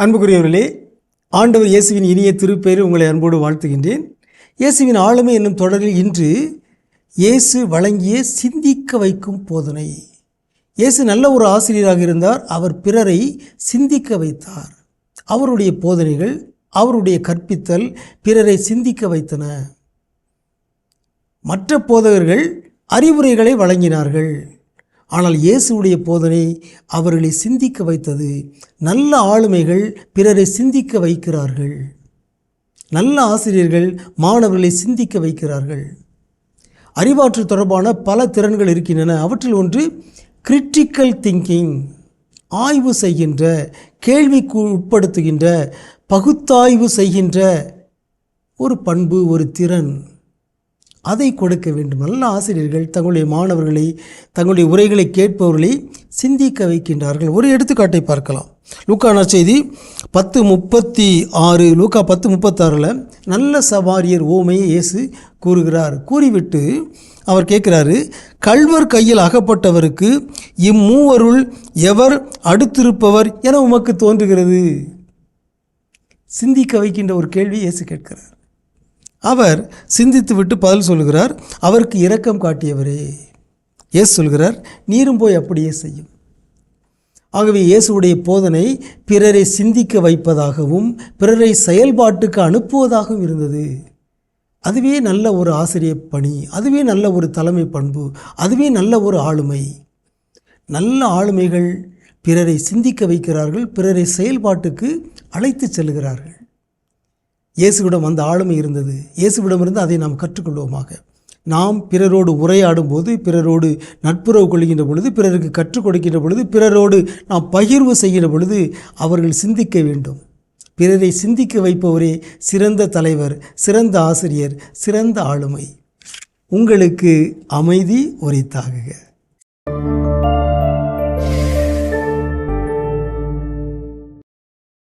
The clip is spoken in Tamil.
அன்புக்குரியவர்களே, ஆண்டவர் இயேசுவின் இனிய திருப்பெயரில் உங்களை அன்போடு வாழ்த்துகின்றேன். இயேசுவின் ஆளுமை என்னும் தொடரில் இன்று இயேசு வழங்கிய சிந்திக்க வைக்கும் போதனை. இயேசு நல்ல ஒரு ஆசிரியராக இருந்தார். அவர் பிறரை சிந்திக்க வைத்தார். அவருடைய போதனைகள், அவருடைய கற்பித்தல் பிறரை சிந்திக்க வைத்தன. மற்ற போதகர்கள் அறிவுரைகளை வழங்கினார்கள். ஆனால் இயேசுடைய போதனை அவர்களை சிந்திக்க வைத்தது. நல்ல ஆளுமைகள் பிறரை சிந்திக்க வைக்கிறார்கள். நல்ல ஆசிரியர்கள் மாணவர்களை சிந்திக்க வைக்கிறார்கள். அறிவாற்றல் தொடர்பான பல திறன்கள் இருக்கின்றன. அவற்றில் ஒன்று கிரிட்டிக்கல் திங்கிங், ஆய்வு செய்கின்ற, கேள்விக்கு உட்படுத்துகின்ற, பகுத்தாய்வு செய்கின்ற ஒரு பண்பு, ஒரு திறன். அதை கொடுக்க வேண்டும். நல்ல ஆசிரியர்கள் தங்களுடைய மாணவர்களை, தங்களுடைய உரைகளை கேட்பவர்களை சிந்திக்க வைக்கின்றார்கள். ஒரு எடுத்துக்காட்டை பார்க்கலாம். லூக்கா நற்செய்தி 10:36, லூக்கா 10:36 நல்ல சமாரியர் ஓமையை இயேசு கூறுகிறார். கூறிவிட்டு அவர் கேட்கிறாரு, கள்வர் கையில் அகப்பட்டவருக்கு இம்மூவருள் எவர் அடுத்திருப்பவர் என உமக்கு தோன்றுகிறது? சிந்திக்க வைக்கின்ற ஒரு கேள்வி இயேசு கேட்கிறார். அவர் சிந்தித்து விட்டு பதில் சொல்கிறார், அவருக்கு இரக்கம் காட்டியவரே. இயேசு சொல்கிறார், நீரும் போய் அப்படியே செய்யும். ஆகவே இயேசுடைய போதனை பிறரை சிந்திக்க வைப்பதாகவும் பிறரை செயல்பாட்டுக்கு அனுப்புவதாகவும் இருந்தது. அதுவே நல்ல ஒரு ஆசிரியர் பணி, அதுவே நல்ல ஒரு தலைமை பண்பு, அதுவே நல்ல ஒரு ஆளுமை. நல்ல ஆளுமைகள் பிறரை சிந்திக்க வைக்கிறார்கள், பிறரை செயல்பாட்டுக்கு அழைத்து செல்கிறார்கள். இயேசுவிடம் அந்த ஆளுமை இருந்தது. இயேசுவிடமிருந்து அதை நாம் கற்றுக்கொள்வோமாக. நாம் பிறரோடு உரையாடும் போது, பிறரோடு நட்புறவு கொள்கின்ற பொழுது, பிறருக்கு கற்றுக் கொடுக்கின்ற பொழுது, பிறரோடு நாம் பகிர்வு செய்கின்ற பொழுது அவர்கள் சிந்திக்க வேண்டும். பிறரை சிந்திக்க வைப்பவரே சிறந்த தலைவர், சிறந்த ஆசிரியர், சிறந்த ஆளுமை. உங்களுக்கு அமைதி உரித்தாகுக.